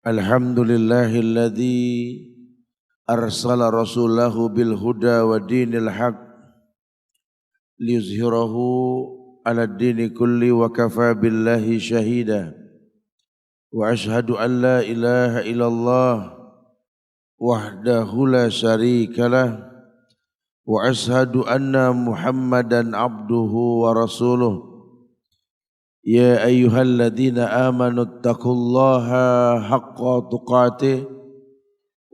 Alhamdulillahilladzi arsala rasulahu bil huda wa dinil haq liyuzhirahu ala dini kulli wa kafa billahi syahida wa ashhadu an la ilaha illallah wahdahu la syarikalah wa ashhadu anna muhammadan abduhu wa rasuluh. Ya ayyuhalladzina amanu taqullaha haqqa tuqatih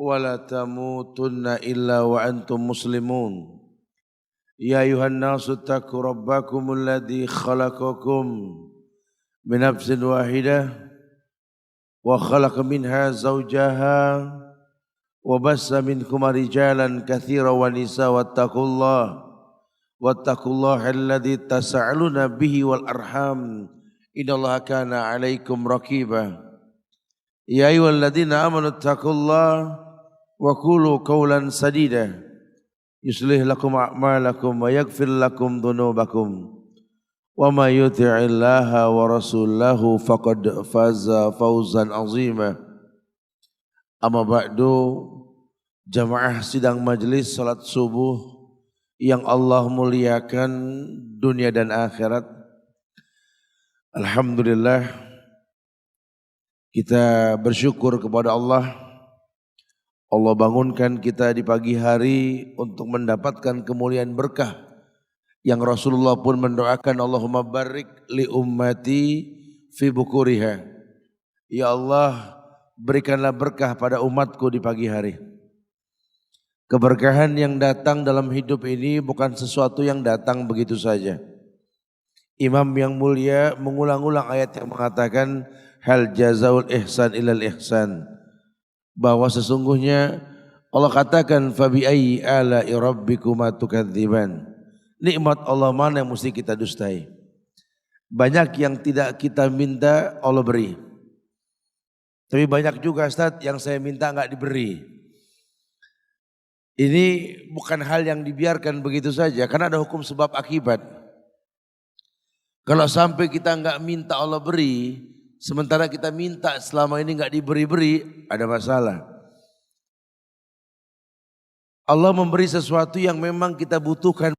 wa la tamutunna illa wa antum muslimun. Ya ayyuhan nasu taqu rabbakumul ladzi khalaqakum min nafsin wahidah wa khalaqa minha zawjaha wa bassa minkum rijalan katsiran wa nisaa wattaqullaha alladzi tasaaluna bihi wal arham. Innallaha kana 'alaikum raqiba. Ya ayyuhalladzina amanu taqullaha wa qulu qawlan sadida yuslih lakum a'malakum wa yaghfir lakum dhunubakum wa may yuti'illaha wa rasulahu faqad faza fawzan 'azima. Amma ba'du, jamaah sidang majelis salat subuh yang Allah muliakan dunia dan akhirat. Alhamdulillah, kita bersyukur kepada Allah. Allah bangunkan kita di pagi hari untuk mendapatkan kemuliaan berkah yang Rasulullah pun mendoakan, Allahumma barik li ummati fi bukuriha. Ya Allah, berikanlah berkah pada umatku di pagi hari. Keberkahan yang datang dalam hidup ini bukan sesuatu yang datang begitu saja. Imam yang mulia mengulang-ulang ayat yang mengatakan hal jazaul ihsan ilal ihsan, bahwa sesungguhnya Allah katakan fabi ayyi ala'i rabbikuma tukadziban. Nikmat Allah mana yang mesti kita dustai? Banyak yang tidak kita minta Allah beri. Tapi banyak juga Ustaz yang saya minta enggak diberi. Ini bukan hal yang dibiarkan begitu saja, karena ada hukum sebab akibat. Kalau sampai kita enggak minta Allah beri, sementara kita minta selama ini enggak diberi-beri, ada masalah. Allah memberi sesuatu yang memang kita butuhkan.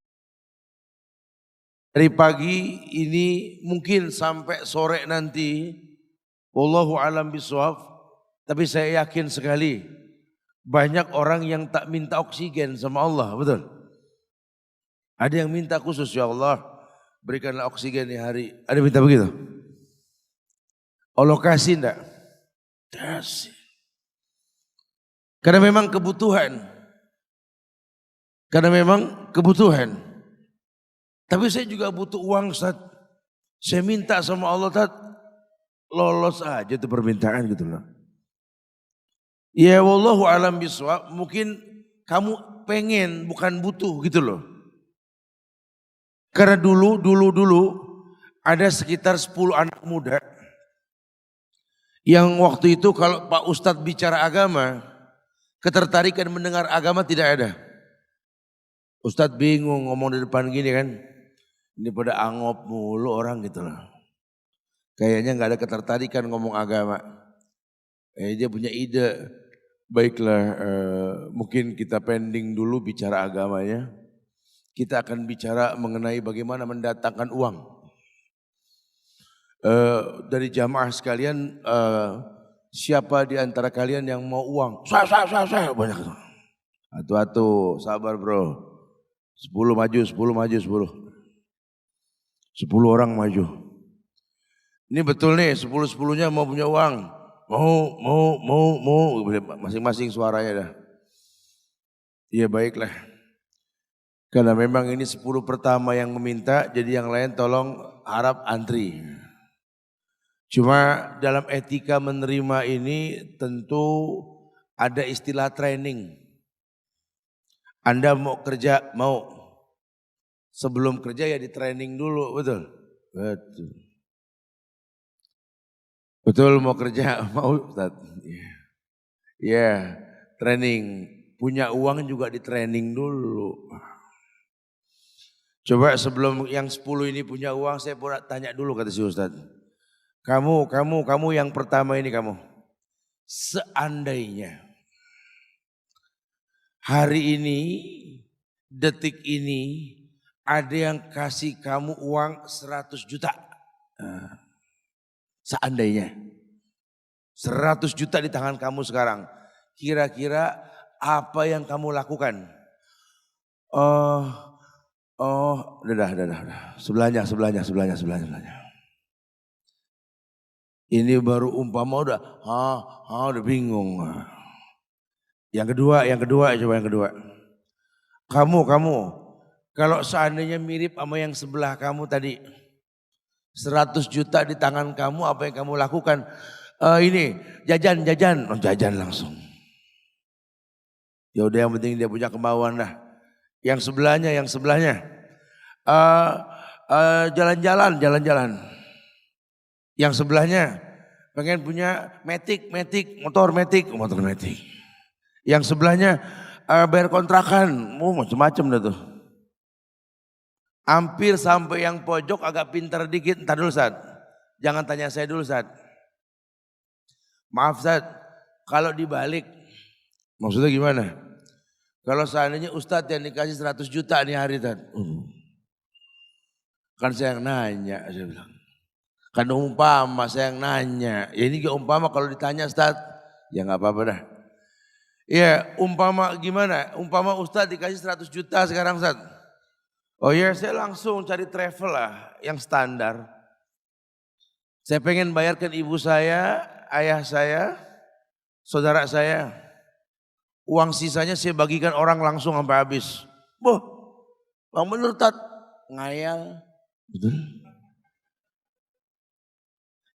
Dari pagi ini mungkin sampai sore nanti, wallahu alam bisawab, tapi saya yakin sekali banyak orang yang tak minta oksigen sama Allah, betul? Ada yang minta khusus, ya Allah berikanlah oksigen di hari. Ada minta begitu? Allah kasih enggak? Kasih. Karena memang kebutuhan. Karena memang kebutuhan. Tapi saya juga butuh uang, Ustaz. Saya minta sama Allah, Ustaz, lolos aja tuh permintaan gitu loh. Ya wallahu alam bisawab, mungkin kamu pengen bukan butuh gitu loh. Karena dulu ada sekitar 10 anak muda yang waktu itu kalau Pak Ustadz bicara agama, ketertarikan mendengar agama tidak ada. Ustadz bingung ngomong di depan gini kan, ini pada angop mulu orang gitu loh. Kayaknya gak ada ketertarikan ngomong agama. Dia punya ide, baiklah mungkin kita pending dulu bicara agamanya. Kita akan bicara mengenai bagaimana mendatangkan uang. Dari jamaah sekalian, siapa di antara kalian yang mau uang? Saya banyak. Atu, sabar bro. 10 maju. 10 orang maju. Ini betul nih, 10-10-nya mau punya uang. Mau. Masing-masing suaranya dah. Iya baiklah. Karena memang ini 10 pertama yang meminta, jadi yang lain tolong harap antri. Cuma dalam etika menerima ini tentu ada istilah training. Anda mau kerja, mau. Sebelum kerja ya di training dulu, betul? Betul. Betul mau kerja, mau Ustaz. Ya, training. Punya uang juga di training dulu. Coba sebelum yang 10 ini punya uang, saya pernah tanya dulu kata si Ustaz. Kamu yang pertama ini kamu. Seandainya hari ini, detik ini, ada yang kasih kamu uang 100 juta. Seandainya 100 juta di tangan kamu sekarang. Kira-kira apa yang kamu lakukan? Udah. Sebelahnya. Ini baru umpama udah bingung. Yang kedua, coba yang kedua. Kamu, kalau seandainya mirip sama yang sebelah kamu tadi, 100 juta di tangan kamu, apa yang kamu lakukan? Ini, jajan, jajan langsung. Ya udah yang penting dia punya kemauan lah. Yang sebelahnya, jalan-jalan. Yang sebelahnya pengen punya motor matic. Yang sebelahnya bayar kontrakan, macam-macam dah tuh. Hampir sampai yang pojok agak pintar dikit, entar dulu Ustaz. Jangan tanya saya dulu Ustaz. Maaf Ustaz, kalau dibalik, maksudnya gimana? Kalau seandainya Ustadz yang dikasih 100 juta nih hari Ustaz. Kan saya yang nanya, saya bilang. Kan umpama saya yang nanya. Ya ini gak umpama kalau ditanya Ustaz, ya gak apa-apa dah. Ya umpama gimana? Umpama Ustaz dikasih 100 juta sekarang Ustaz. Oh ya saya langsung cari travel lah yang standar. Saya pengen bayarkan ibu saya, ayah saya, saudara saya. Uang sisanya saya bagikan orang langsung sampai habis. Bang bener Tat, ngayal. Betul.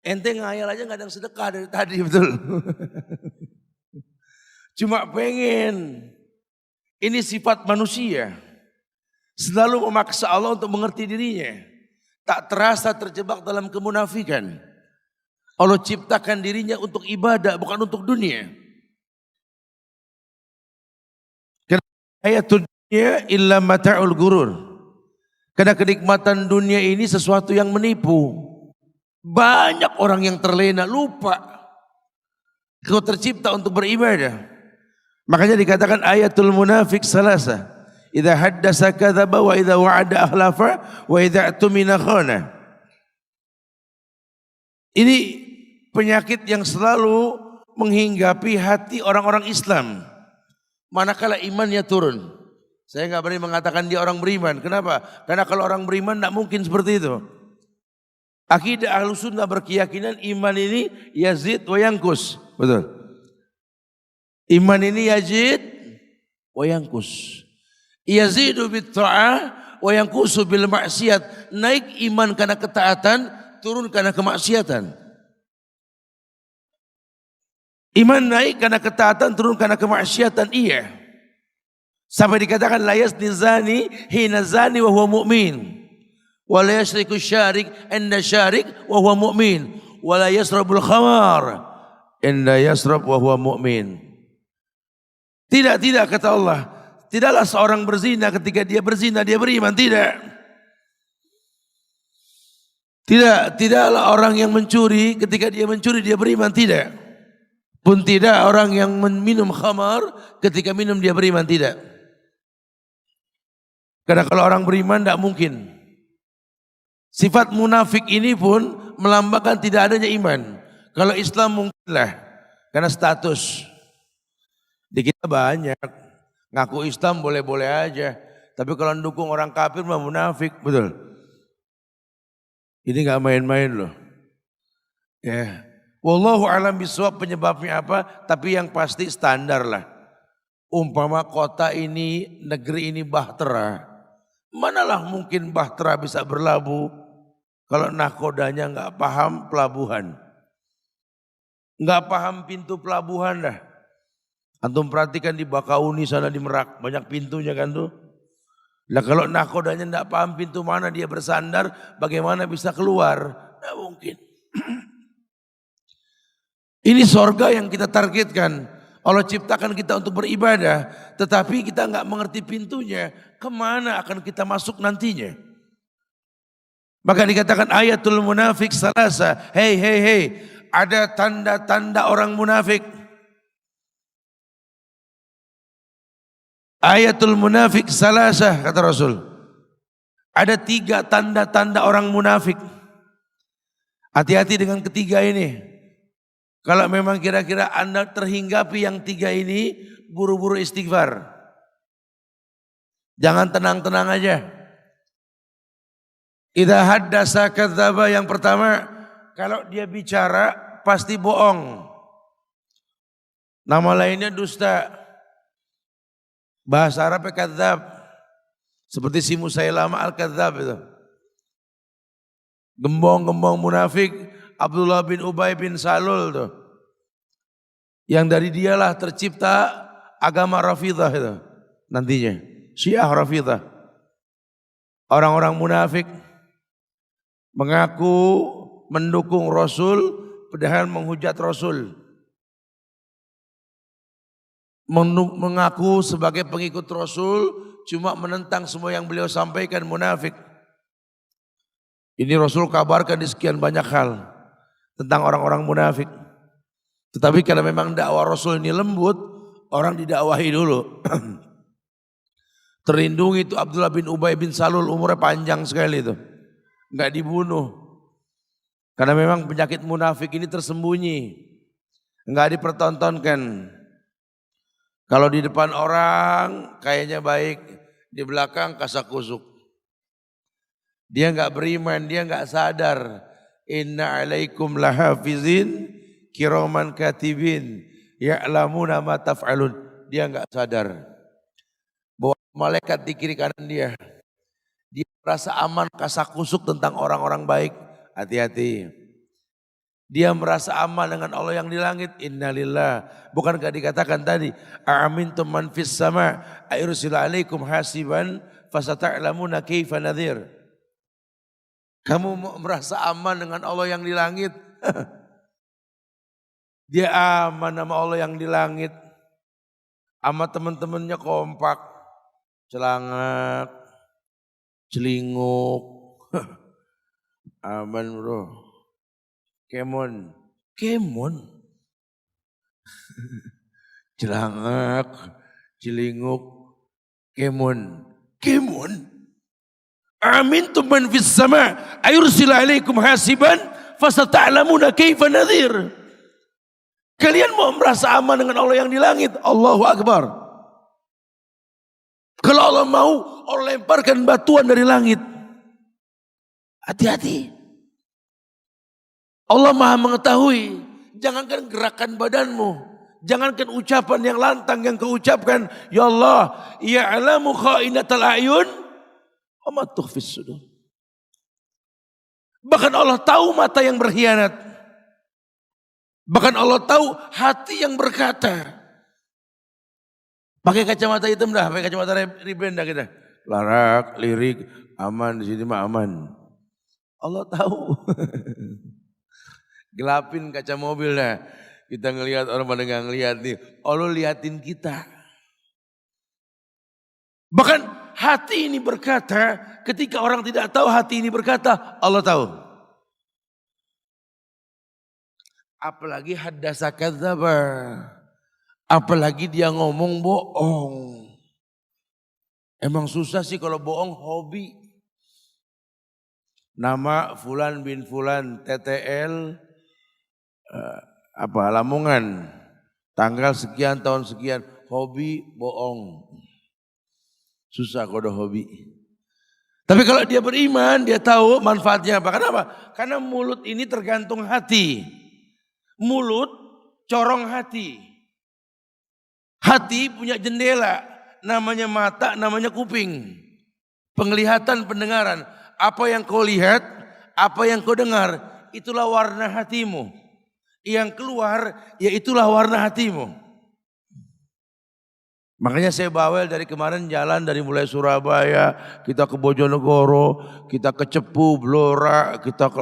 Ente ngayal aja gak ada yang sedekah dari tadi, betul. Cuma pengen. Ini sifat manusia. Selalu memaksa Allah untuk mengerti dirinya. Tak terasa terjebak dalam kemunafikan. Allah ciptakan dirinya untuk ibadah, bukan untuk dunia. Hayatud dunya illa mata'ul gurur. Karena kenikmatan dunia ini sesuatu yang menipu. Banyak orang yang terlena, lupa. Kau tercipta untuk beribadah. Makanya dikatakan ayatul munafik salasa. Idza haddasa kadzaba wa idza wa'ada akhlafa wa idza atumina khana. Ini penyakit yang selalu menghinggapi hati orang-orang Islam. Manakala imannya turun. Saya enggak berani mengatakan dia orang beriman. Kenapa? Karena kalau orang beriman enggak mungkin seperti itu. Akidah Ahlussunnah berkeyakinan iman ini yazid wa yankus. Betul. Iman ini yazid wa yankus. Yazidu bit ta'ah wa yankusu bil maksiat. Naik iman karena ketaatan, turun karena kemaksiatan. Iman naik karena ketaatan, turun karena kemaksiatan. Iya. Sampai dikatakan la yazni zani hina zani wa huwa mu'min. Wa la yashriku syarik inda syarik wa huwa mu'min. Wa la yasrabul khamar inda yasrab wa huwa mu'min. Tidak kata Allah. Tidaklah seorang berzina ketika dia berzina dia beriman. Tidaklah orang yang mencuri ketika dia mencuri dia beriman. Tidak. Pun tidak orang yang minum khamar ketika minum dia beriman. Tidak. Karena kalau orang beriman tidak mungkin. Sifat munafik ini pun melambangkan tidak adanya iman. Kalau Islam mungkinlah. Karena status. Di kita banyak. Ngaku Islam boleh-boleh aja. Tapi kalau mendukung orang kafir mah munafik. Betul. Ini gak main-main loh. Ya. Wallahu a'lam bishawab penyebabnya apa. Tapi yang pasti standar lah. Umpama kota ini, negeri ini bahtera. Manalah mungkin bahtera bisa berlabuh. Kalau nahkodanya gak paham pelabuhan. Gak paham pintu pelabuhan dah. Antum perhatikan di Bakauni sana di Merak. Banyak pintunya kan tuh. Nah kalau nahkodanya gak paham pintu mana dia bersandar. Bagaimana bisa keluar? Gak mungkin. Ini sorga yang kita targetkan. Allah ciptakan kita untuk beribadah. Tetapi kita gak mengerti pintunya. Kemana akan kita masuk nantinya? Maka dikatakan ayatul munafik salasa. Hei, hei, hei. Ada tanda-tanda orang munafik. Ayatul munafik salasa, kata Rasul. Ada 3 tanda-tanda orang munafik. Hati-hati dengan ketiga ini. Kalau memang kira-kira Anda terhinggapi yang 3 ini, buru-buru istighfar. Jangan tenang-tenang aja. Idza haddasa kadzdzaba, yang pertama, kalau dia bicara pasti bohong. Nama lainnya dusta. Bahasa Arabnya kadzdzab. Seperti si Musailama al-Kadzdzab itu. Gembong-gembong munafik Abdullah bin Ubay bin Salul tuh. Yang dari dialah tercipta agama Rafidah itu nantinya. Syiah Rafidah. Orang-orang munafik mengaku mendukung Rasul padahal menghujat Rasul. Mengaku sebagai pengikut Rasul cuma menentang semua yang beliau sampaikan, munafik. Ini Rasul kabarkan di sekian banyak hal tentang orang-orang munafik. Tetapi kalau memang dakwah Rasul ini lembut, orang didakwahi dulu. Terlindungi itu Abdullah bin Ubay bin Salul, umurnya panjang sekali itu. Enggak dibunuh. Karena memang penyakit munafik ini tersembunyi. Enggak dipertontonkan. Kalau di depan orang kayaknya baik, di belakang kasak-kusuk. Dia enggak beriman, dia enggak sadar. Inna alaikum lahafizin kiraman katibin ya'lamuna ma taf'alun. Dia enggak sadar bahwa malaikat di kiri kanan dia. Dia merasa aman kasak-kusuk tentang orang-orang baik. Hati-hati. Dia merasa aman dengan Allah yang di langit. Innalillah. Bukankah dikatakan tadi, a'amintum man fis sama ayursil alaikum hasiban fasata'lamuna kaifa nadhir. Kamu merasa aman dengan Allah yang di langit. Dia aman sama Allah yang di langit. Sama teman-temannya kompak. Celangak. Celinguk. Aman bro. Kemon. Kemon. Celangak. Celinguk. Kemon. Kemon. Amin tuman fis sama ayursil alaikum hasiban fasata'lamuna kaifa nadhir. Kalian mau merasa aman dengan Allah yang di langit? Allahu Akbar. Kalau Allah mau, Allah lemparkan batuan dari langit. Hati-hati. Allah Maha mengetahui. Jangankan gerakan badanmu, jangankan ucapan yang lantang yang kau ucapkan, ya Allah, ya'lamu kha'inatal a'yun wa ma tukhfis sudur. Bahkan Allah tahu mata yang berkhianat. Bahkan Allah tahu hati yang berkata. Pakai kacamata hitam dah, pakai kacamata riben dah kita. Larak, lirik, aman di sini mah aman. Allah tahu. Gelapin kaca mobil dah. Kita ngelihat orang pada nggak ngelihat nih. Allah liatin kita. Bahkan hati ini berkata, ketika orang tidak tahu hati ini berkata, Allah tahu. Apalagi haddasa kadzdzaba. Apalagi dia ngomong bohong. Emang susah sih kalau bohong, hobi. Nama Fulan bin Fulan, TTL, Lamongan. Tanggal sekian, tahun sekian, hobi bohong. Susah kalau hobi. Tapi kalau dia beriman, dia tahu manfaatnya apa. Kenapa? Karena mulut ini tergantung hati. Mulut corong hati. Hati punya jendela, namanya mata, namanya kuping. Penglihatan, pendengaran. Apa yang kau lihat, apa yang kau dengar, itulah warna hatimu. Yang keluar, ya itulah warna hatimu. Makanya saya bawel dari kemarin jalan dari mulai Surabaya, kita ke Bojonegoro, kita ke Cepu, Blora, kita ke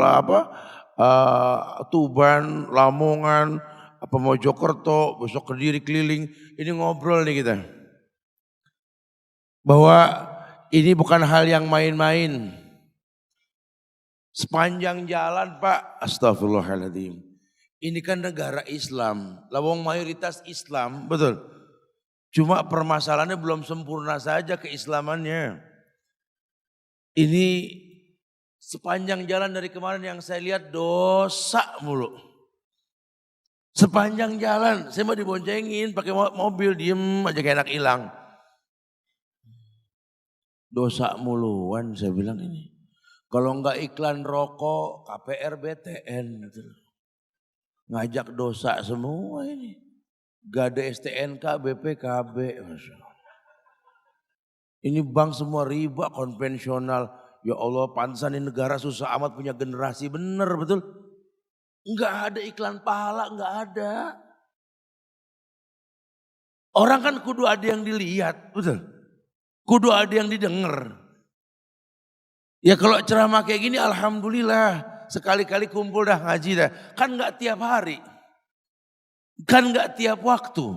Tuban, Lamongan, Mojokerto, besok Kediri keliling. Ini ngobrol nih kita. Bahwa ini bukan hal yang main-main. Sepanjang jalan Pak, astagfirullahaladzim. Ini kan negara Islam, lawang mayoritas Islam, betul. Cuma permasalahannya belum sempurna saja keislamannya. Ini sepanjang jalan dari kemarin yang saya lihat dosa mulu. Sepanjang jalan, saya mau diboncengin pakai mobil, diem aja kayak anak hilang. Dosa muluan saya bilang ini. Kalau enggak iklan rokok, KPR BTN. Gitu. Ngajak dosa semua ini. Gak ada STNK, BPKB. Ini bank semua riba konvensional. Ya Allah, pantesan ini negara susah amat punya generasi. Bener betul. Enggak ada iklan pahala, enggak ada. Orang kan kudu ada yang dilihat, betul. Kudu ada yang didengar. Ya kalau ceramah kayak gini alhamdulillah. Sekali-kali kumpul dah ngaji dah. Kan enggak tiap hari. Kan enggak tiap waktu.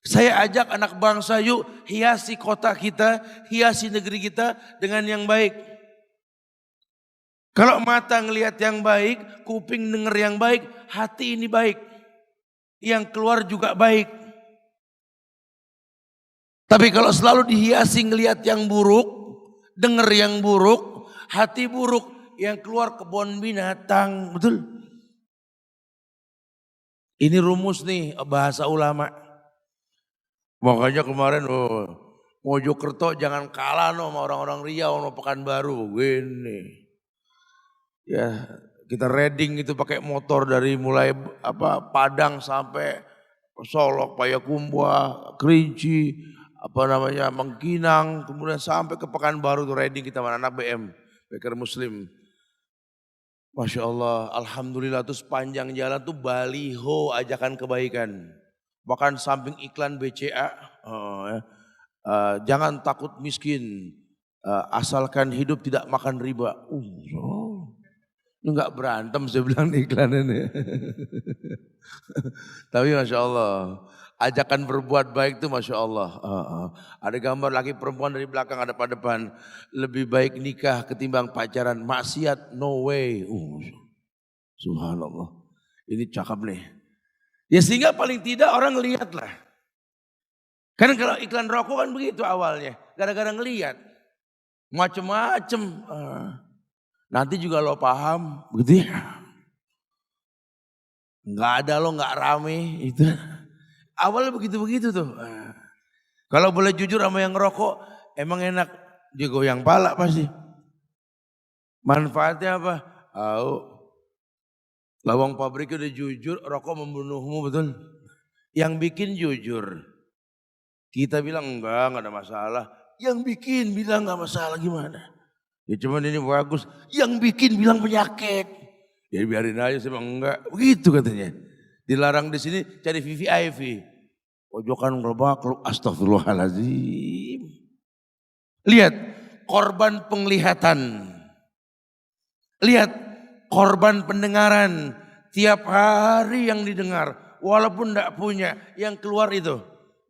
Saya ajak anak bangsa yuk hiasi kota kita, hiasi negeri kita dengan yang baik. Kalau mata ngelihat yang baik, kuping denger yang baik, hati ini baik. Yang keluar juga baik. Tapi kalau selalu dihiasi ngelihat yang buruk, dengar yang buruk, hati buruk, yang keluar kebun binatang, betul? Ini rumus nih bahasa ulama. Makanya kemarin Mojokerto jangan kalah sama orang-orang Riau, sama Pekanbaru, gini. Ya kita riding itu pakai motor dari mulai Padang sampai Solok, Payakumbuh, Kerinci, Mengkinang, kemudian sampai ke Pekanbaru tuh riding kita mana anak BM, Beker Muslim. Masya Allah, alhamdulillah tuh sepanjang jalan tuh baliho ajakan kebaikan. Bahkan samping iklan BCA, jangan takut miskin, asalkan hidup tidak makan riba. Ini enggak berantem saya bilang di iklan ini. Tapi Masya Allah. Ajakan berbuat baik itu Masya Allah. Ada gambar laki perempuan dari belakang ada pada depan. Lebih baik nikah ketimbang pacaran. Maksiat no way. Subhanallah. Ini cakep nih. Ya sehingga paling tidak orang lihat lah. Karena kalau iklan rokok kan begitu awalnya. Gara-gara ngelihat. Macem-macem. Nanti juga lo paham. Begitu ya. Nggak ada lo nggak rame. Itu. Awalnya begitu-begitu tuh. Kalau boleh jujur sama yang ngerokok, emang enak. Dia goyang pala pasti. Manfaatnya apa? Lawang pabriknya udah jujur, rokok membunuhmu, betul? Yang bikin jujur. Kita bilang enggak ada masalah. Yang bikin bilang enggak masalah gimana? Ya cuman ini bagus. Yang bikin bilang penyakit. Ya biarin aja saya bilang enggak. Begitu katanya. Dilarang di sini cari VVIP. Pojokan gerobak, astagfirullahaladzim. Lihat korban penglihatan. Lihat korban pendengaran. Tiap hari yang didengar. Walaupun tidak punya yang keluar itu.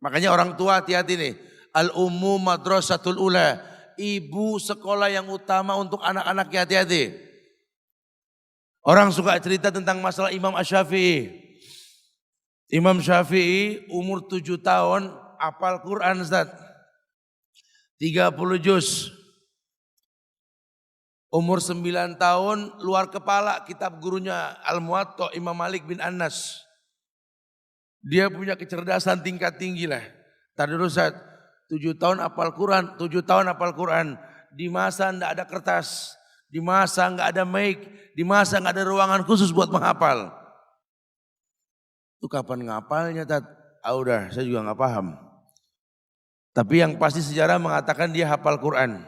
Makanya orang tua hati-hati nih. Al-ummu madrasatul ula. Ibu sekolah yang utama untuk anak-anaknya, hati-hati. Orang suka cerita tentang masalah Imam Asy-Syafi'i. Imam Syafi'i umur 7 tahun hafal Quran Ustaz. 30 juz. Umur 9 tahun luar kepala kitab gurunya Al-Muwatta Imam Malik bin Anas. Dia punya kecerdasan tingkat tinggi lah. Tadi Ustaz, 7 tahun hafal Quran, 7 tahun hafal Quran. Di masa enggak ada kertas, di masa enggak ada mic, di masa enggak ada ruangan khusus buat menghafal. Itu kapan ngapalnya Tat? Udah, saya juga nggak paham. Tapi yang pasti sejarah mengatakan dia hafal Quran.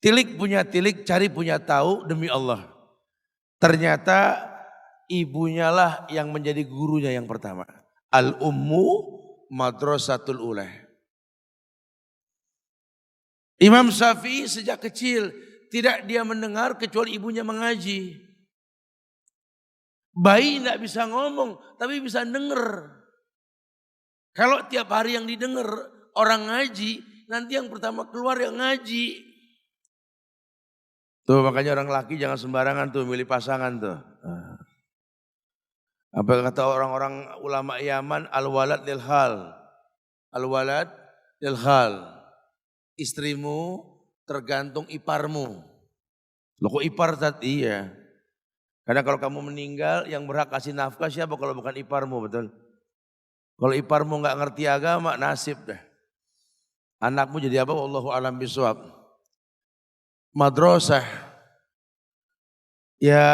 Tilik punya tilik, cari punya tahu demi Allah. Ternyata ibunya lah yang menjadi gurunya yang pertama. Al-ummu madrasatul ula. Imam Syafi'i sejak kecil tidak dia mendengar kecuali ibunya mengaji. Bayi tidak bisa ngomong, tapi bisa denger. Kalau tiap hari yang didengar orang ngaji, nanti yang pertama keluar yang ngaji. Tuh makanya orang laki jangan sembarangan tuh milih pasangan tuh. Apa kata orang-orang ulama Yaman, al-walad lil hal. Al-walad lil hal. Istrimu tergantung iparmu. Loh kok ipar tadi? Iya. Karena kalau kamu meninggal yang berhak kasih nafkah siapa kalau bukan iparmu, betul? Kalau iparmu nggak ngerti agama, nasib dah. Anakmu jadi apa? Wallahu a'lam bishawab. Madrasah. Ya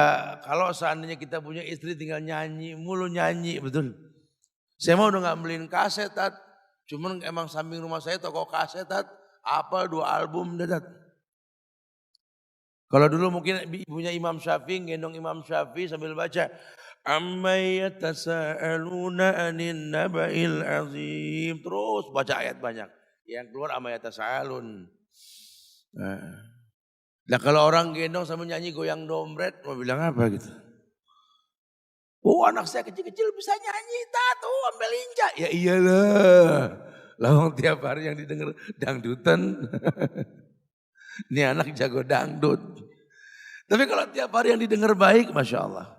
kalau seandainya kita punya istri tinggal nyanyi, mulu nyanyi, betul. Saya mau udah nggak beliin kaset, Tat. Cuman emang samping rumah saya toko kaset, Tat. Apa 2 album, Tat. Kalau dulu mungkin ibunya Imam Syafi'i, gendong Imam Syafi'i sambil baca. Amma yatasa'aluna anin naba'il azim. Terus baca ayat banyak. Yang keluar amma yatasa'alun. Nah kalau orang gendong sambil nyanyi goyang dompet, mau bilang apa gitu? Oh anak saya kecil-kecil bisa nyanyi, Tat. Oh ambil injak. Ya iyalah. Lawang tiap hari yang didengar dangdutan. Ini anak jago dangdut. Tapi kalau tiap hari yang didengar baik, Masya Allah.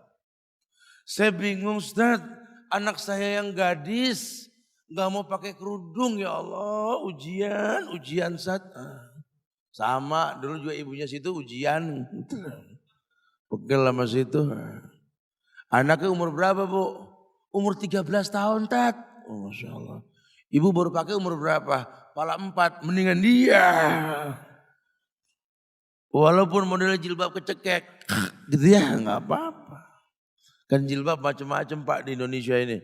Saya bingung Ustaz, anak saya yang gadis, gak mau pakai kerudung ya Allah, ujian Ustaz. Sama, dulu juga ibunya situ ujian. Pegel sama situ. Anaknya umur berapa Bu? Umur 13 tahun Tat. Oh, Masya Allah. Ibu baru pakai umur berapa? Pala 4, mendingan dia. Walaupun modelnya jilbab kecekek, gitu ya nggak apa-apa. Kan jilbab macam-macam Pak di Indonesia ini.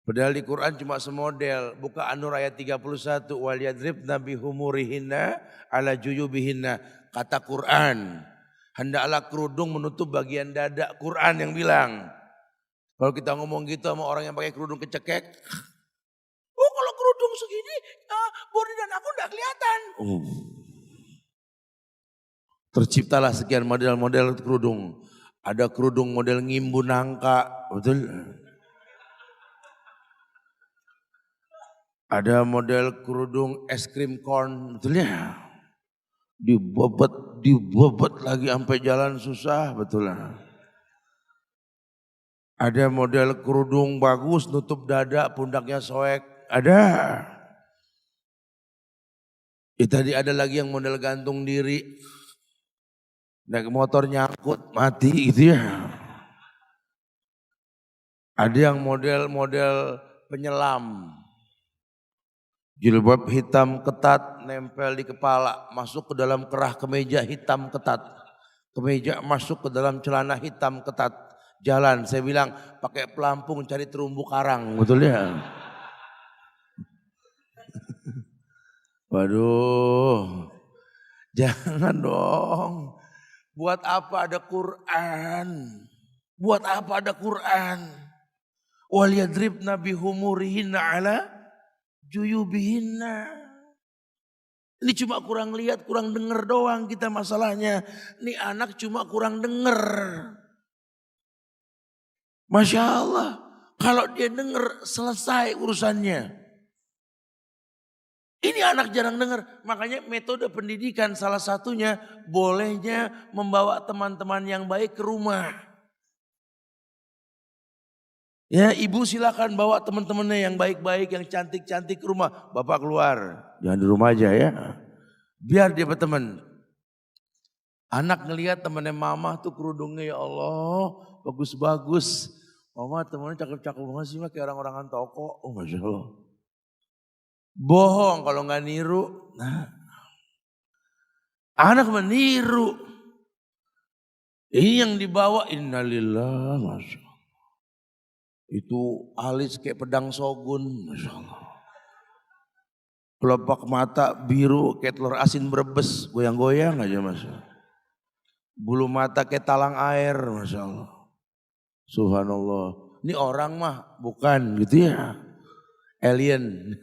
Padahal di Quran cuma semodel. Buka An-Nur ayat 31. Wal yadribna bihumurihinna ala juyubihinna. Kata Quran. Hendaklah kerudung menutup bagian dada. Quran yang bilang. Kalau kita ngomong gitu sama orang yang pakai kerudung kecekek. Oh kalau kerudung segini, body dan aku enggak kelihatan. Terciptalah sekian model-model kerudung. Ada kerudung model ngimbu nangka, betul? Ada model kerudung es krim corn, betul ya? Dibobot lagi sampai jalan susah, betul lah. Ada model kerudung bagus, nutup dada, pundaknya soek, ada. Tadi ada lagi yang model gantung diri. Naik motor nyangkut mati gitu ya. Ada yang model-model penyelam. Jilbab hitam ketat nempel di kepala. Masuk ke dalam kerah kemeja hitam ketat. Kemeja masuk ke dalam celana hitam ketat. Jalan saya bilang pakai pelampung cari terumbu karang. Betul ya. Waduh. Jangan dong. Buat apa ada Quran? Buat apa ada Quran? Wal yadribna bihumurihinna ala juyubihinna. Ini cuma kurang lihat, kurang denger doang kita masalahnya. Ini anak cuma kurang denger. Masya Allah. Kalau dia denger selesai urusannya. Ini anak jarang dengar, makanya metode pendidikan salah satunya bolehnya membawa teman-teman yang baik ke rumah. Ya ibu silakan bawa teman-temannya yang baik-baik, yang cantik-cantik ke rumah. Bapak keluar, jangan di rumah aja ya. Biar dia berteman. Anak ngelihat temannya mama tuh kerudungnya ya Allah, bagus-bagus. Mama temannya cakep-cakep banget sih, kayak orang-orangan toko. Oh Masya Allah. Bohong kalau nggak niru. Nah, anak meniru. Ini yang dibawa innalillah, Masya Allah. Itu alis kayak pedang Shogun, Masya Allah. Kelopak mata biru kayak telur asin Brebes, goyang-goyang aja Masya Allah. Bulu mata kayak talang air, Masya Allah. Subhanallah. Ini orang mah bukan gitu ya. Alien.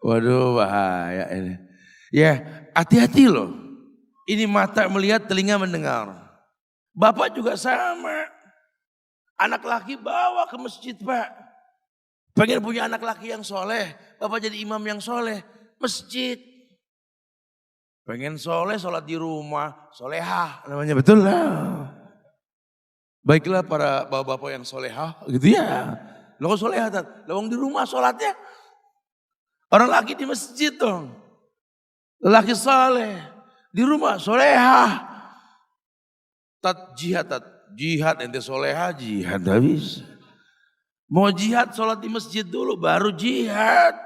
Waduh bahaya ini. Ya hati-hati loh. Ini mata melihat, telinga mendengar. Bapak juga sama. Anak laki bawa ke masjid Pak. Pengen punya anak laki yang soleh. Bapak jadi imam yang soleh. Masjid. Pengen soleh, sholat di rumah, solehah namanya, betul lah. Baiklah para bapak-bapak yang solehah gitu ya. Lo kok solehah, lawang di rumah sholatnya. Orang laki di masjid dong. Lelaki soleh. Di rumah solehah. Jihad ente solehah, jihad gak bisa. Mau jihad sholat di masjid dulu baru jihad.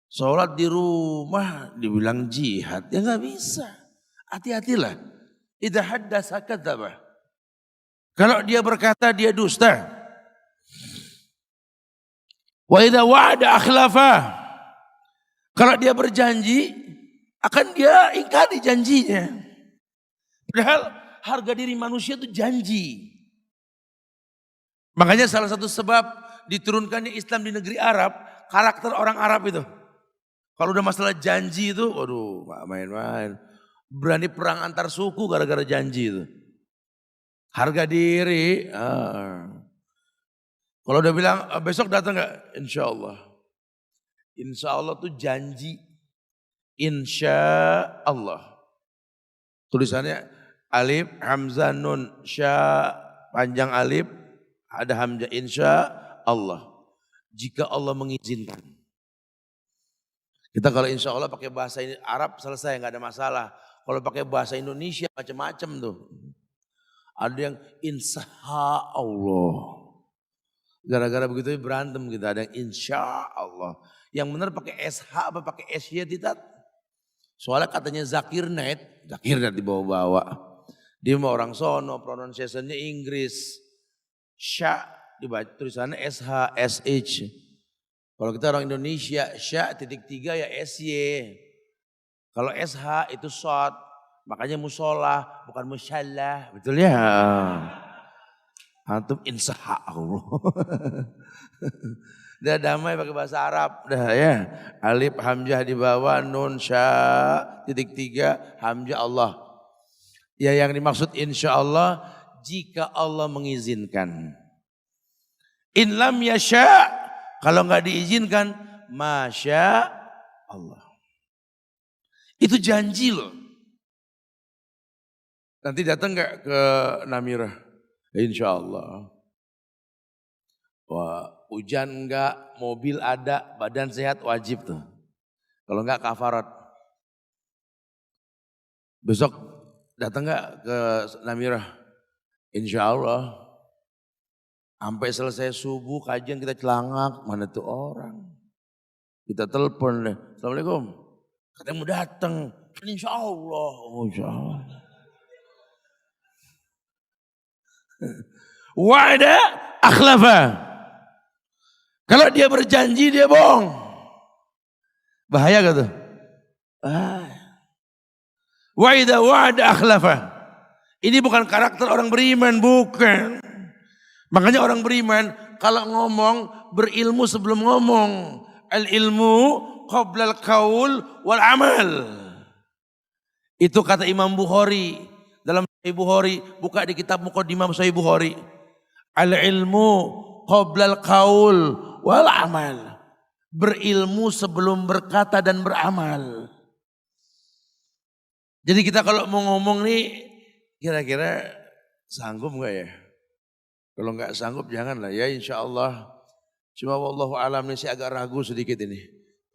Sholat di rumah dibilang jihad, ya nggak bisa. Hati-hatilah. Idza haddasa kadzaba. Kalau dia berkata dia dusta. Wa idza wa'ada akhlafa. Kalau dia berjanji akan dia ingkari janjinya. Padahal harga diri manusia itu janji. Makanya salah satu sebab diturunkannya Islam di negeri Arab, karakter orang Arab itu. Kalau udah masalah janji itu, waduh gak main-main. Berani perang antar suku gara-gara janji itu. Harga diri. Kalau udah bilang besok datang gak? Insya Allah. Insya Allah tuh janji. Insya Allah. Tulisannya alif, hamzah, nun, sya, panjang alif, ada hamzah, insya Allah. Jika Allah mengizinkan. Kita kalau insya Allah pakai bahasa Arab selesai, nggak ada masalah. Kalau pakai bahasa Indonesia macam-macam tuh. Ada yang insya Allah. Gara-gara begitu berantem kita. Ada yang insya Allah. Yang benar pakai SH apa pakai SY tidak? Soalnya katanya Zakirnet dibawa-bawa. Dia mau orang sono, pronunciation-nya Inggris. Sya dibaca tulisannya SH, SH. Kalau kita orang Indonesia, sya titik 3 ya SY. Kalau SH itu short, makanya musola, bukan musyalah, betul ya? Antum insya Allah. Udah damai pakai bahasa Arab, dah ya. Alif hamzah di bawah, nun sya titik 3 hamzah Allah. Ya yang dimaksud insya Allah jika Allah mengizinkan. In lam yasha. Kalau nggak diizinkan, masya Allah. Itu janji loh. Nanti datang nggak ke Namirah? Insya Allah. Wah, hujan enggak, mobil ada, badan sehat wajib tuh. Kalau enggak kafarat. Besok datang nggak ke Namirah? Insya Allah. Sampai selesai subuh kajian kita celangak, mana tuh orang. Kita telepon deh, Assalamualaikum. Katanya mau datang, insya Allah. Oh, insya Allah. Wa'ada akhlafa. Kalau dia berjanji dia bohong. Bahaya gak tuh? Wa'ida wa'ada akhlafa. Ini bukan karakter orang beriman, bukan. Makanya orang beriman kalau ngomong berilmu sebelum ngomong. Al-ilmu qabla al-qaul wal amal. Itu kata Imam Bukhari. Dalam Sahih Bukhari, buka di kitab Muqaddimah Sahih Bukhari. Al-ilmu qabla al-qaul wal amal. Berilmu sebelum berkata dan beramal. Jadi kita kalau mau ngomong nih, kira-kira sanggup gak ya? Kalau nggak sanggup janganlah ya, insya Allah. Cuma wallahu alam nih saya agak ragu sedikit ini.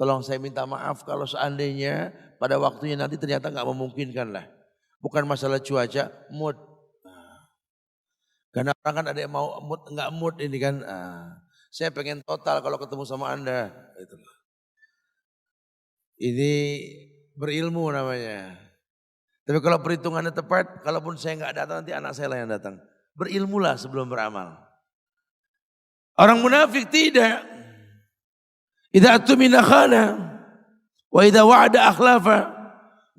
Tolong saya minta maaf kalau seandainya pada waktunya nanti ternyata nggak memungkinkan lah. Bukan masalah cuaca, mood. Karena orang kan ada yang mau mood, nggak mood ini kan. Saya pengen total kalau ketemu sama Anda. Ini berilmu namanya. Tapi kalau perhitungannya tepat, kalaupun saya nggak datang nanti anak saya lah yang datang. Berilmulah sebelum beramal. Orang munafik tidak. Idza atumina khana wa idza wa'ada akhlafa.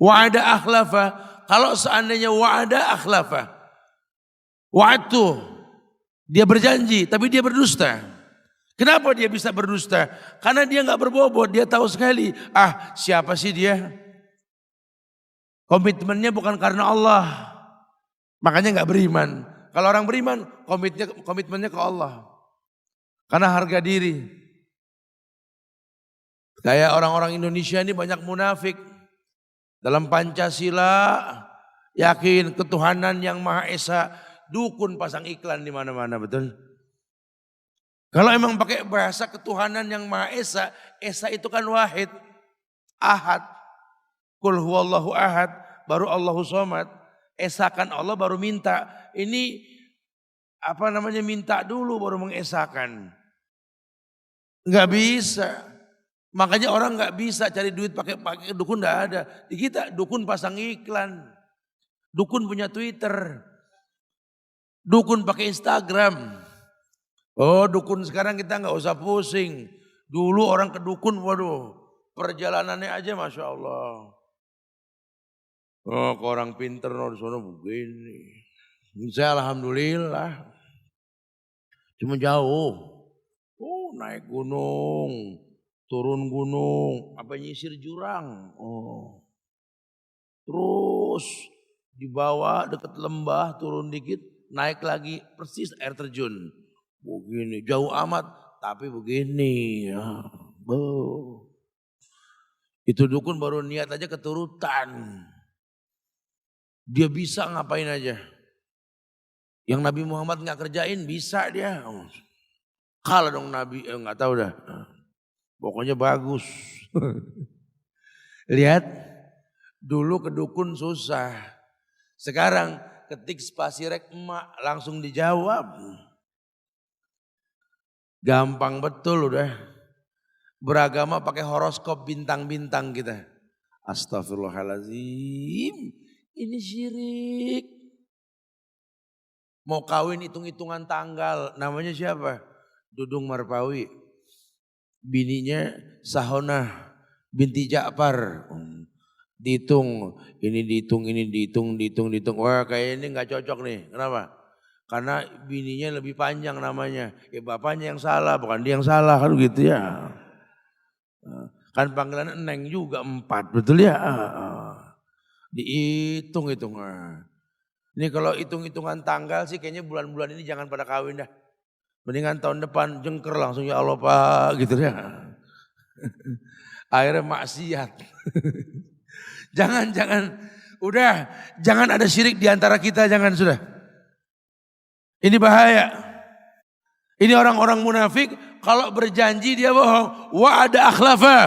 Wa'ada akhlafa. Kalau seandainya wa'ada akhlafa. Wa'adtu. Dia berjanji tapi dia berdusta. Kenapa dia bisa berdusta? Karena dia enggak berbobot, dia tahu sekali, siapa sih dia? Komitmennya bukan karena Allah. Makanya enggak beriman. Kalau orang beriman, komitmennya ke Allah. Karena harga diri. Kayak orang-orang Indonesia ini banyak munafik. Dalam Pancasila yakin ketuhanan yang Maha Esa, dukun pasang iklan di mana-mana, betul? Kalau emang pakai bahasa ketuhanan yang Maha Esa, Esa itu kan wahid, ahad. Qul huwallahu ahad, baru Allahu somad. Esakan Allah baru minta. Ini minta dulu baru mengesakan. Enggak bisa. Makanya orang nggak bisa cari duit pakai dukun, nggak ada. Di kita dukun pasang iklan, dukun punya Twitter, dukun pakai Instagram. Oh dukun sekarang kita nggak usah pusing. Dulu orang ke dukun, waduh perjalanannya aja masya Allah. Oh ke orang pinter di sana begini. Saya alhamdulillah, cuma jauh. Oh naik gunung. Turun gunung, nyisir jurang. Oh. Terus dibawa dekat lembah, turun dikit, naik lagi persis air terjun. Begini, jauh amat tapi begini. Ya. Itu dukun baru niat aja keturutan. Dia bisa ngapain aja. Yang Nabi Muhammad nggak kerjain bisa dia. Kalah dong Nabi, nggak tahu dah. Pokoknya bagus. Lihat, dulu ke dukun susah. Sekarang ketik spasi rek emak langsung dijawab. Gampang betul udah. Beragama pakai horoskop bintang-bintang kita. Astagfirullahaladzim. Ini syirik. Mau kawin hitung-hitungan tanggal. Namanya siapa? Dudung Marpawi. Bininya Sahonah binti Ja'far. Dihitung, ini dihitung. Wah kayak ini gak cocok nih. Kenapa? Karena bininya lebih panjang namanya. Bapaknya yang salah, bukan dia yang salah kan gitu ya. Kan panggilan Neng juga 4, betul ya? Dihitung. Ini kalau hitung-hitungan tanggal sih kayaknya bulan-bulan ini jangan pada kawin dah. Mendingan tahun depan jengker langsung ya Allah Pak gitu ya. Akhirnya maksiat. Jangan. Udah jangan ada syirik di antara kita, jangan sudah. Ini bahaya. Ini orang-orang munafik kalau berjanji dia bohong. Wa'ada akhlafa.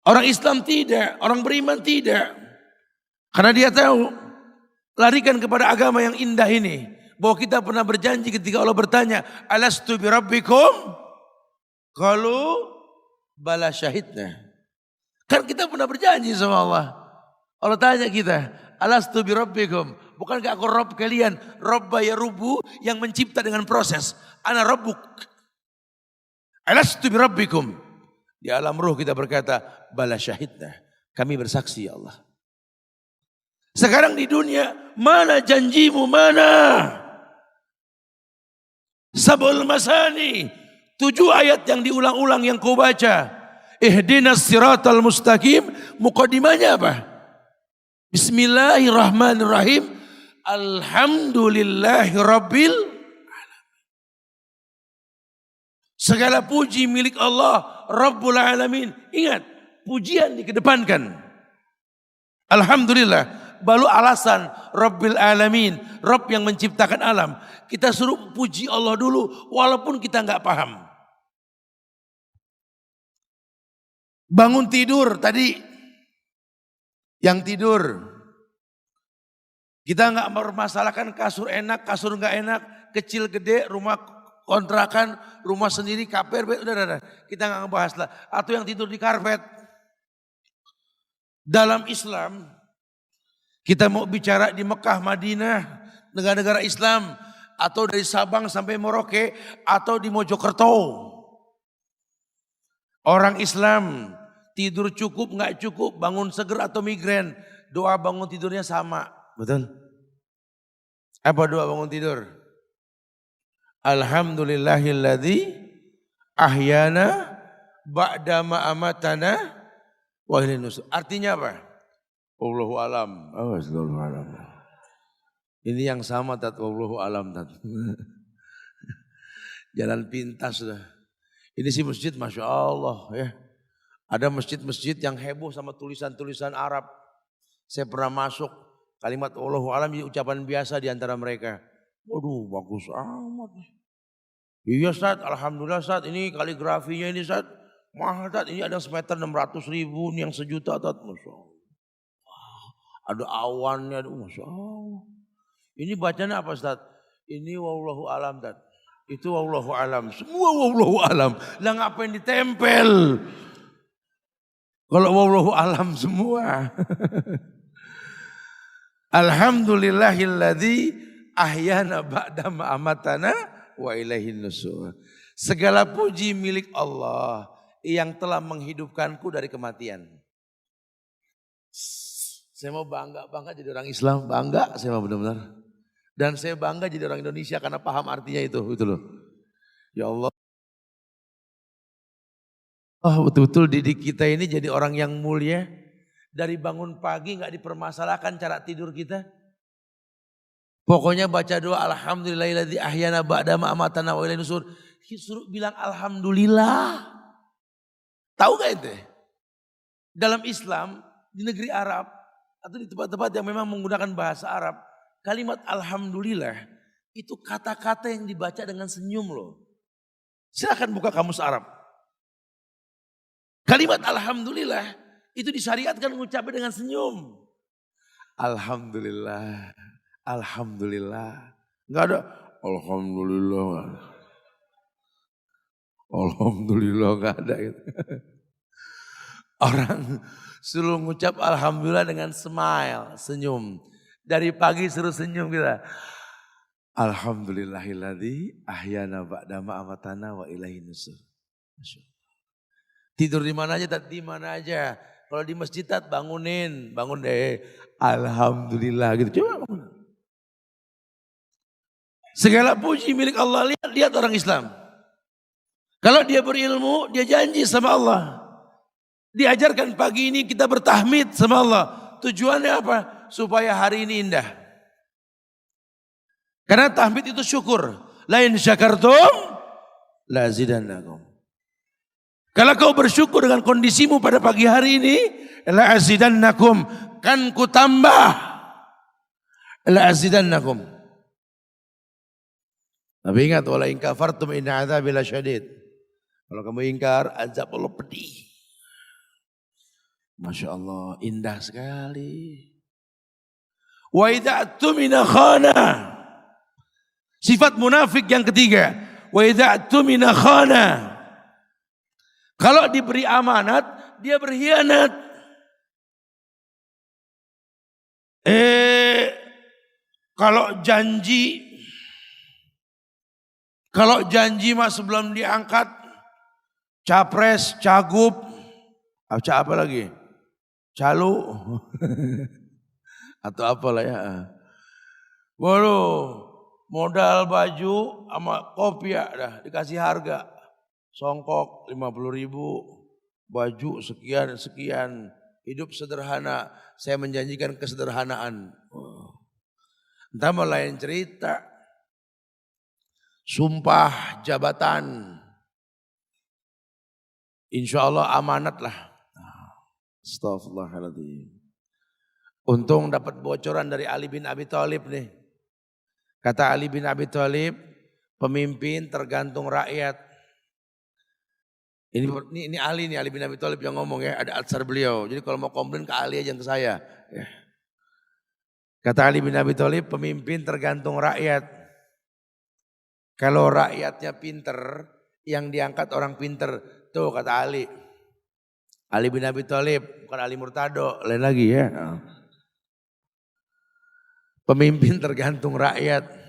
Orang Islam tidak, orang beriman tidak. Karena dia tahu larikan kepada agama yang indah ini. Bahwa kita pernah berjanji ketika Allah bertanya, alastu birabbikum? Qalu bala syahidna. Kan kita pernah berjanji sama Allah. Allah tanya kita, alastu birabbikum? Bukankah aku Rabb kalian? Rabba ya rubu yang mencipta dengan proses. Ana rabbuk. Alastu birabbikum? Di alam ruh kita berkata, bala syahidna. Kami bersaksi ya Allah. Sekarang di dunia, mana janjimu, mana? Sabul Masani, 7 ayat yang diulang-ulang yang kau baca. Ihdinas siratal mustaqim, muqaddimahnya apa? Bismillahirrahmanirrahim. Alhamdulillahi rabbil alamin. Segala puji milik Allah Rabbul Alamin. Ingat, pujian dikedepankan. Alhamdulillah. Baru alasan Rabbil Alamin, Rabb yang menciptakan alam. Kita suruh puji Allah dulu walaupun kita nggak paham. Bangun tidur tadi, yang tidur. Kita nggak mempermasalahkan kasur enak, kasur nggak enak, kecil gede, rumah kontrakan, rumah sendiri, KPR, udah. Kita nggak ngebahas lah. Atau yang tidur di karpet. Dalam Islam, kita mau bicara di Mekah, Madinah, negara-negara Islam, atau dari Sabang sampai Merauke, atau di Mojokerto. Orang Islam tidur cukup, nggak cukup, bangun seger atau migrain, doa bangun tidurnya sama, betul? Apa doa bangun tidur? Alhamdulillahilladzi ahyana ba'dama amatana wa ilaihin nusyur. Artinya apa? Wallahu alam. Wallahu alam. Ini yang sama tat, wallahu alam tat. Jalan pintas sudah. Ini si masjid Masya Allah ya. Ada masjid-masjid yang heboh sama tulisan-tulisan Arab. Saya pernah masuk, kalimat Allahu a'lam jadi ucapan biasa di antara mereka. Waduh, bagus amat. Iya Ustaz, alhamdulillah Ustaz, ini kaligrafinya ini Ustaz. Mahal Ustaz, ini ada semeter 600.000, ini yang sejuta Ustaz. Masya Allah. Ada awannya, Masya Allah. Ini bacanya apa Ustaz? Ini wallahu alam Ustaz. Itu wallahu alam. Semua wallahu alam. Lah ngapain ditempel? Kalau wallahu alam semua. Alhamdulillahilladzi ahyana ba'da ma amatana wa ilaihin nusur. Segala puji milik Allah yang telah menghidupkanku dari kematian. Saya mau bangga jadi orang Islam, bangga saya mau benar-benar. Dan saya bangga jadi orang Indonesia karena paham artinya itu loh. Ya Allah. Betul-betul didik kita ini jadi orang yang mulia. Dari bangun pagi gak dipermasalahkan cara tidur kita. Pokoknya baca doa alhamdulillahilladzi ahyana ba'da ma amatana wa ilaihin nusur. Suruh bilang alhamdulillah. Tahu gak itu? Dalam Islam, di negeri Arab, atau di tempat-tempat yang memang menggunakan bahasa Arab, kalimat alhamdulillah itu kata-kata yang dibaca dengan senyum loh. Silakan buka kamus Arab. Kalimat alhamdulillah itu disyariatkan mengucapnya dengan senyum. Alhamdulillah, alhamdulillah. Enggak ada alhamdulillah. Alhamdulillah enggak ada gitu. Orang suruh ngucap alhamdulillah dengan smile, senyum. Dari pagi suruh senyum kita. Alhamdulillahilladzi ahyana ba'da ma amatana wa ilaihin nusur. Tidur di mana aja, di mana aja. Kalau di masjid bangun deh. Alhamdulillah gitu. Coba bangun. Segala puji milik Allah. Lihat orang Islam. Kalau dia berilmu, dia janji sama Allah. Diajarkan pagi ini kita bertahmid sama Allah. Tujuannya apa? Supaya hari ini indah. Karena tahmid itu syukur. Lain syakartum la zidannakum. Kalau kau bersyukur dengan kondisimu pada pagi hari ini, la azidannakum, kan ku tambah. La azidannakum. Tapi ingat, wala in kafartum inna adzabi lasyadid. Kalau kamu ingkar, azab Allah pedih. Masya Allah, indah sekali. Wa idza atumina khana. Sifat munafik yang ketiga. Wa idza atumina khana. Kalau diberi amanat, dia berkhianat. Kalau janji mah sebelum diangkat, capres, cagup, apa lagi? Calo, atau apalah ya. Waduh, modal baju sama kopiah dah dikasih harga. Songkok 50.000, baju sekian, hidup sederhana, saya menjanjikan kesederhanaan. Entah mau lain cerita, sumpah jabatan, insya Allah amanat lah. Astaghfirullahaladzim. Untung dapat bocoran dari Ali bin Abi Thalib nih. Kata Ali bin Abi Thalib, pemimpin tergantung rakyat. Ini Ali bin Abi Thalib yang ngomong ya, ada atsar beliau. Jadi kalau mau komplain ke Ali aja, ke saya. Ya. Kata Ali bin Abi Thalib, pemimpin tergantung rakyat. Kalau rakyatnya pinter, yang diangkat orang pinter. Tuh kata Ali. Ali bin Abi Thalib, bukan Ali Murtado, lain lagi ya. Pemimpin tergantung rakyat.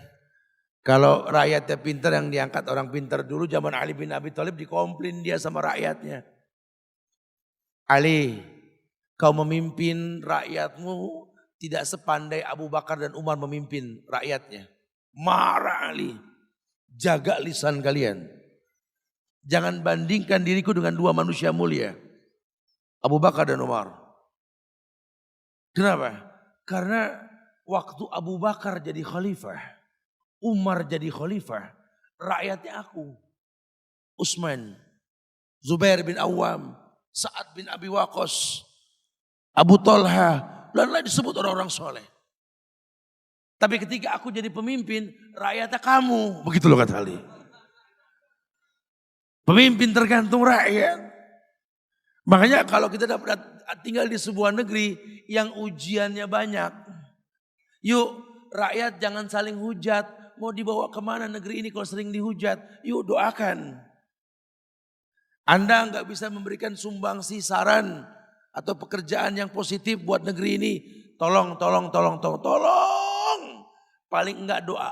Kalau rakyatnya pintar yang diangkat orang pintar dulu zaman Ali bin Abi Thalib dikomplain dia sama rakyatnya. Ali, kau memimpin rakyatmu tidak sepandai Abu Bakar dan Umar memimpin rakyatnya. Marah Ali, jaga lisan kalian. Jangan bandingkan diriku dengan dua manusia mulia. Abu Bakar dan Umar. Kenapa? Karena waktu Abu Bakar jadi khalifah, Umar jadi khalifah, rakyatnya aku. Utsman, Zubair bin Awam, Sa'ad bin Abi Waqqas, Abu Talha, dan lain disebut orang-orang soleh. Tapi ketika aku jadi pemimpin, rakyatnya kamu. Begitu loh kata Ali. Pemimpin tergantung rakyat. Makanya kalau kita dapat tinggal di sebuah negeri yang ujiannya banyak. Yuk rakyat jangan saling hujat. Mau dibawa kemana negeri ini kalau sering dihujat? Yuk doakan. Anda nggak bisa memberikan sumbangsi saran atau pekerjaan yang positif buat negeri ini. Tolong. Paling enggak doa.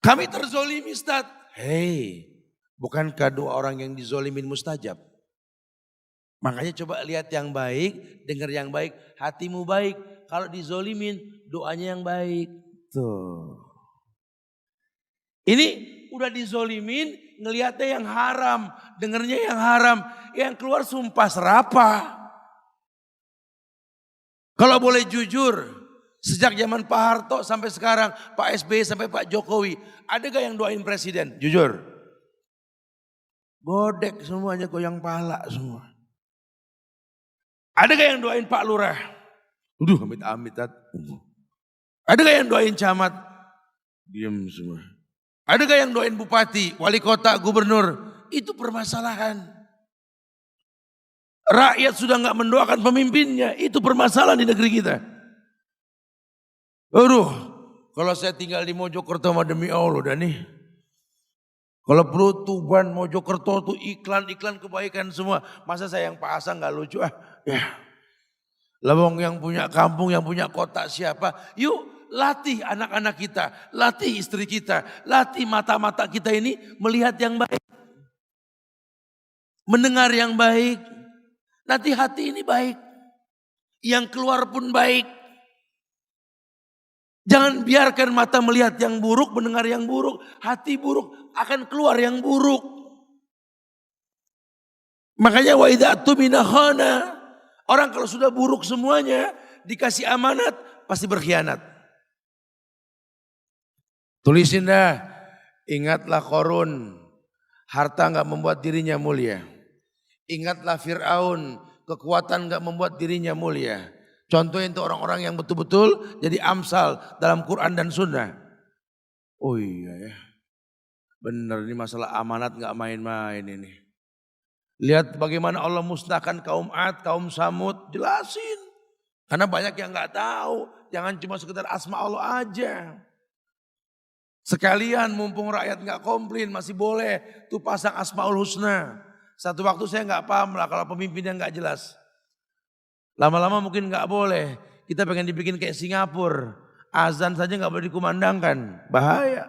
Kami terzolimi Ustaz. Hei, bukankah doa orang yang dizolimin mustajab? Makanya coba lihat yang baik, dengar yang baik, hatimu baik. Kalau dizolimin, doanya yang baik. Tuh. Ini udah dizolimin, ngelihatnya yang haram, dengarnya yang haram. Yang keluar sumpah serapah. Kalau boleh jujur, sejak zaman Pak Harto sampai sekarang, Pak SBY sampai Pak Jokowi, ada gak yang doain presiden? Jujur. Bodek semuanya, goyang pala semua. Ada gak yang doain Pak Lurah? Amit-amit. Ada gak yang doain camat? Diam semua. Ada gak yang doain bupati, wali kota, gubernur? Itu permasalahan. Rakyat sudah gak mendoakan pemimpinnya. Itu permasalahan di negeri kita. Aduh, kalau saya tinggal di Mojokerto demi Allah dah nih. Kalau perlu Tuban, Mojokerto tuh iklan-iklan kebaikan semua. Masa saya yang pasang gak lucu ya. Lawang yang punya kampung, yang punya kota siapa? Yuk latih anak-anak kita, latih istri kita, latih mata-mata kita ini melihat yang baik. Mendengar yang baik. Nanti hati ini baik. Yang keluar pun baik. Jangan biarkan mata melihat yang buruk, mendengar yang buruk. Hati buruk akan keluar yang buruk. Makanya wa idza tumina khana. Orang kalau sudah buruk semuanya, dikasih amanat, pasti berkhianat. Tulisin dah, ingatlah Qarun, harta enggak membuat dirinya mulia. Ingatlah Fir'aun, kekuatan enggak membuat dirinya mulia. Contohnya itu orang-orang yang betul-betul jadi amsal dalam Quran dan Sunnah. Oh iya ya, benar ini masalah amanat enggak main-main ini. Lihat bagaimana Allah musnahkan kaum Ad, kaum Samud, jelasin. Karena banyak yang enggak tahu, jangan cuma sekedar asma Allah aja. Sekalian mumpung rakyat enggak komplain masih boleh tuh pasang Asmaul Husna. Satu waktu saya enggak paham lah kalau pemimpinnya enggak jelas. Lama-lama mungkin enggak boleh. Kita pengen dibikin kayak Singapura. Azan saja enggak boleh dikumandangkan. Bahaya.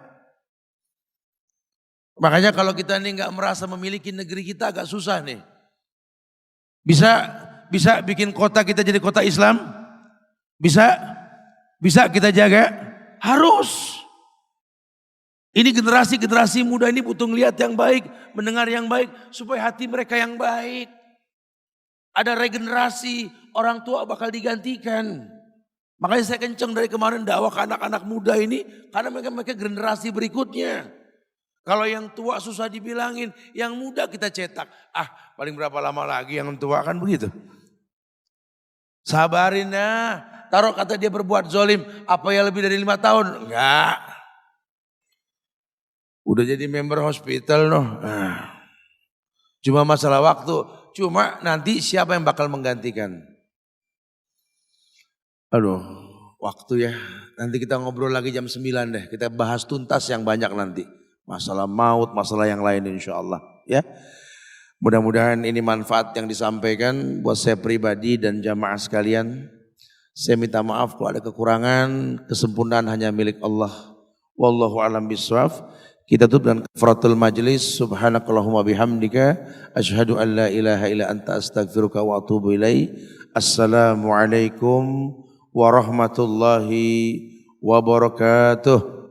Makanya kalau kita ini enggak merasa memiliki negeri kita agak susah nih. Bisa bikin kota kita jadi kota Islam? Bisa kita jaga? Harus. Ini generasi muda ini butuh ngelihat yang baik, mendengar yang baik, supaya hati mereka yang baik. Ada regenerasi, orang tua bakal digantikan. Makanya saya kenceng dari kemarin dakwah ke anak-anak muda ini, karena mereka generasi berikutnya. Kalau yang tua susah dibilangin, yang muda kita cetak. Paling berapa lama lagi yang tua kan begitu. Sabarin ya, taruh kata dia berbuat zolim, apa ya lebih dari 5 tahun? Enggak. Udah jadi member hospital noh. Cuma masalah waktu. Cuma nanti siapa yang bakal menggantikan? Aduh, waktu ya. Nanti kita ngobrol lagi jam 9 deh. Kita bahas tuntas yang banyak nanti. Masalah maut, masalah yang lain insya Allah. Ya. Mudah-mudahan ini manfaat yang disampaikan buat saya pribadi dan jamaah sekalian. Saya minta maaf kalau ada kekurangan, kesempurnaan hanya milik Allah. Wallahu a'lam bishawab. Kita tutup dengan kafaratul majlis. Subhanakallahumma bihamdika asyhadu an la ilaha illa anta astaghfiruka wa atubu ilaik. Assalamualaikum warahmatullahi wabarakatuh.